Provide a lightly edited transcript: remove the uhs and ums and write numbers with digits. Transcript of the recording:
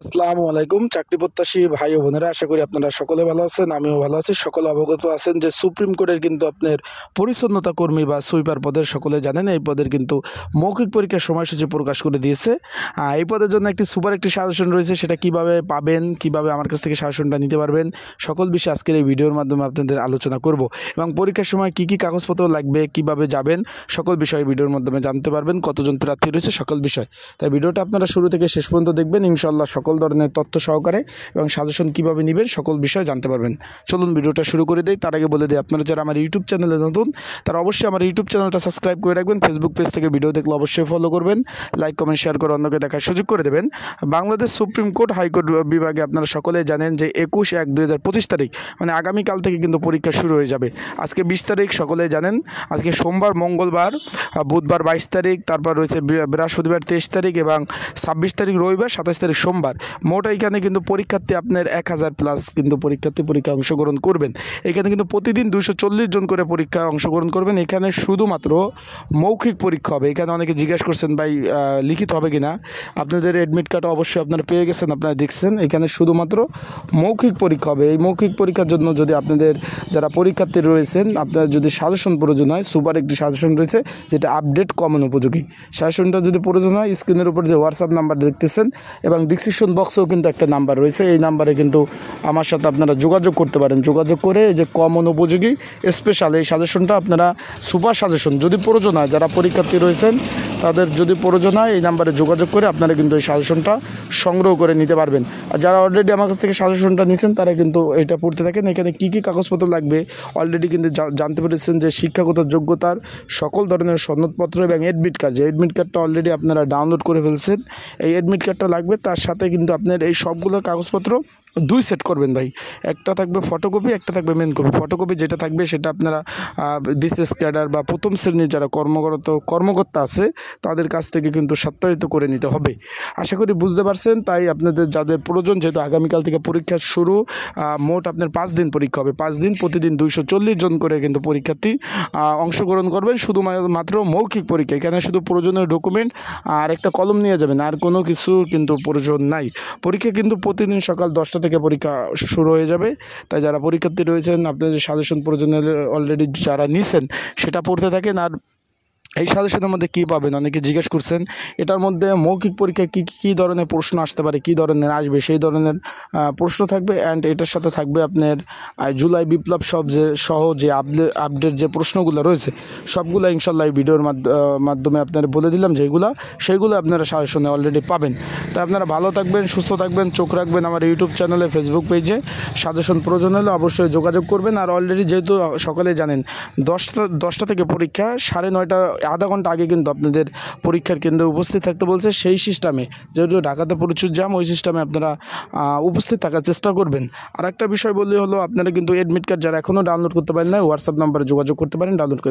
আসসালামু আলাইকুম চাকরি প্রত্যাশী ভাই ও বোনেরা, আশা করি আপনারা সকলে ভালো আছেন। আমিও ভালো আছি। সকলে অবগত আছেন যে সুপ্রিম কোর্টের কিন্তু আপনার পরিচ্ছন্নতা কর্মী বা সুইপার পদের, সকলে জানেন এই পদের কিন্তু মৌখিক পরীক্ষার সময়সূচি প্রকাশ করে দিয়েছে। এই পদের জন্য একটি সাজেশন রয়েছে, সেটা কিভাবে পাবেন, কিভাবে আমার কাছ থেকে সাজেশনটা নিতে পারবেন, সকল বিষয়ে আজকের এই ভিডিওর মাধ্যমে আপনাদের আলোচনা করব এবং পরীক্ষার সময় কি কি কাগজপত্র লাগবে, কিভাবে যাবেন, সকল বিষয়ে ভিডিওর মাধ্যমে জানতে পারবেন। কতজন প্রার্থী রয়েছে, সকল বিষয়। তাই ভিডিওটা আপনারা শুরু থেকে শেষ পর্যন্ত দেখবেন, ইনশাআল্লাহ সকল ধরনের তথ্য সহকারে এবং সাজেশন কিভাবে নেবেন সকল বিষয় জানতে পারবেন। চলুন ভিডিওটা শুরু করে দেই। তার আগে বলে দিই, আপনারা যারা আমার ইউটিউব চ্যানেলে নতুন, তারা অবশ্যই আমার ইউটিউব চ্যানেলটা সাবস্ক্রাইব করে রাখবেন। ফেসবুক পেজ থেকে ভিডিও দেখলে অবশ্যই ফলো করবেন, লাইক কমেন্ট শেয়ার করে অন্যকে দেখার সুযোগ করে দেবেন। বাংলাদেশ সুপ্রিম কোর্ট হাইকোর্ট বিভাগে আপনারা সকলে জানেন যে 21/1/2025 তারিখ মানে আগামীকাল থেকে কিন্তু পরীক্ষা শুরু হয়ে যাবে। আজকে 20 তারিখ, সকলেই জানেন। আজকে সোমবার, মঙ্গলবার, বুধবার 22 তারিখ, তারপর রয়েছে বৃহস্পতিবার 23 তারিখ এবং 26 তারিখ রবিবার, 27 তারিখ সোমবার। মোট এখানে কিন্তু পরীক্ষার্থী আপনার 1000+ কিন্তু পরীক্ষা অংশগ্রহণ করবেন। এখানে কিন্তু প্রতিদিন 240 জন করে পরীক্ষায় অংশগ্রহণ করবেন। এখানে শুধুমাত্র মৌখিক পরীক্ষা হবে। এখানে অনেকে জিজ্ঞাসা করছেন ভাই লিখিত হবে কিনা। আপনাদের অ্যাডমিট কার্ড অবশ্যই আপনারা পেয়ে গেছেন, আপনারা দেখছেন। এখানে শুধুমাত্র মৌখিক পরীক্ষা হবে। এই মৌখিক পরীক্ষার জন্য যদি আপনাদের যারা পরীক্ষার্থী রয়েছেন, আপনার যদি সাজেশন প্রয়োজন হয়, সুপার একটি সাজেশন রয়েছে যেটা আপডেট কমন উপযোগী। সাজেশনটা যদি প্রয়োজন হয়, স্ক্রিনের উপর যে হোয়াটসঅ্যাপ নাম্বার দেখতেছেন এবং ডিসক্রিপশন বক্সেও কিন্তু একটা নাম্বার রয়েছে, এই নাম্বারে কিন্তু আমার সাথে আপনারা যোগাযোগ করতে পারেন। যোগাযোগ করে যে কমন উপযোগী স্পেশাল এই সাজেশনটা আপনারা, সুপার সাজেশন যদি প্রয়োজন হয়, যারা পরীক্ষার্থী রয়েছেন তাদের যদি প্রয়োজন হয়, এই নাম্বারে যোগাযোগ করে আপনারা কিন্তু এই সাজেশনটা সংগ্রহ করে নিতে পারবেন। আর যারা অলরেডি আমার কাছ থেকে সাজেশনটা নিয়েছেন তারা কিন্তু এটা পড়তে থাকেন। এখানে কী কী কাগজপত্র লাগবে অলরেডি কিন্তু জানতে পেরেছেন, যে শিক্ষাগত যোগ্যতার সকল ধরনের সনদপত্র এবং অ্যাডমিট কার্ড, যে অ্যাডমিট কার্ডটা অলরেডি আপনারা ডাউনলোড করে ফেলছেন, এই অ্যাডমিট কার্ডটা লাগবে। তার সাথে কিন্তু আপনার এই সবগুলো কাগজপত্র 2 সেট করবেন ভাই। একটা থাকবে ফটোকপি, একটা থাকবে মেন কপি। ফটোকপি যেটা থাকবে সেটা আপনারা বিশেষ ক্যাডার বা প্রথম শ্রেণীর যারা কর্মকর্তা আছে তাদের কাছ থেকে কিন্তু সত্যায়িত করে নিতে হবে। আশা করি বুঝতে পারছেন। তাই আপনাদের যাদের প্রয়োজন, যেহেতু আগামীকাল থেকে পরীক্ষা শুরু, মোট আপনার 5 দিন পরীক্ষা হবে। 5 দিন প্রতিদিন 240 জন করে কিন্তু পরীক্ষার্থী অংশগ্রহণ করবেন। শুধুমাত্র মৌখিক পরীক্ষা। এখানে শুধু প্রয়োজনীয় ডকুমেন্ট আর একটা কলম নিয়ে যাবেন, আর কোনো কিছু কিন্তু প্রয়োজন নাই। পরীক্ষা কিন্তু প্রতিদিন সকাল 10টা থেকে পরীক্ষা শুরু হয়ে যাবে। তাই যারা পরীক্ষার্থী রয়েছেন, আপনাদের সাজেশন প্রয়োজন অলরেডি যারা নিছেন সেটা পড়তে থাকেন। আর এই সাজেশনের মধ্যে কী পাবেন অনেকে জিজ্ঞেস করছেন। এটার মধ্যে মৌখিক পরীক্ষায় কী ধরনের প্রশ্ন আসতে পারে, কী ধরনের আসবে, সেই ধরনের প্রশ্ন থাকবে। অ্যান্ড এটার সাথে থাকবে আপনার জুলাই বিপ্লব সহ যে আপডেট যে প্রশ্নগুলো রয়েছে সবগুলো ইনশাল্লাহ এই ভিডিওর মাধ্যমে আপনারা বলে দিলাম সেইগুলো আপনারা সাজেশনে অলরেডি পাবেন। তাই আপনারা ভালো থাকবেন, সুস্থ থাকবেন, চোখ রাখবেন আমার ইউটিউব চ্যানেলে, ফেসবুক পেজে। সাজেশন প্রয়োজন হলে অবশ্যই যোগাযোগ করবেন। আর অলরেডি যেহেতু সকলে জানেন 10টা থেকে পরীক্ষা, 9:30 আধা ঘন্টা আগে কিন্তু আপনাদের পরীক্ষার কেন্দ্রে উপস্থিত থাকতে বলছে। সেই সিস্টেমে, যেহেতু ঢাকাতে প্রচুর জ্যাম, ওই সিস্টেমে আপনারা উপস্থিত থাকার চেষ্টা করবেন। আর একটা বিষয় বললে হলো, আপনারা কিন্তু অ্যাডমিট কার্ড যারা এখনও ডাউনলোড করতে পারেন না, হোয়াটসঅ্যাপ নাম্বারে যোগাযোগ করতে পারেন, ডাউনলোড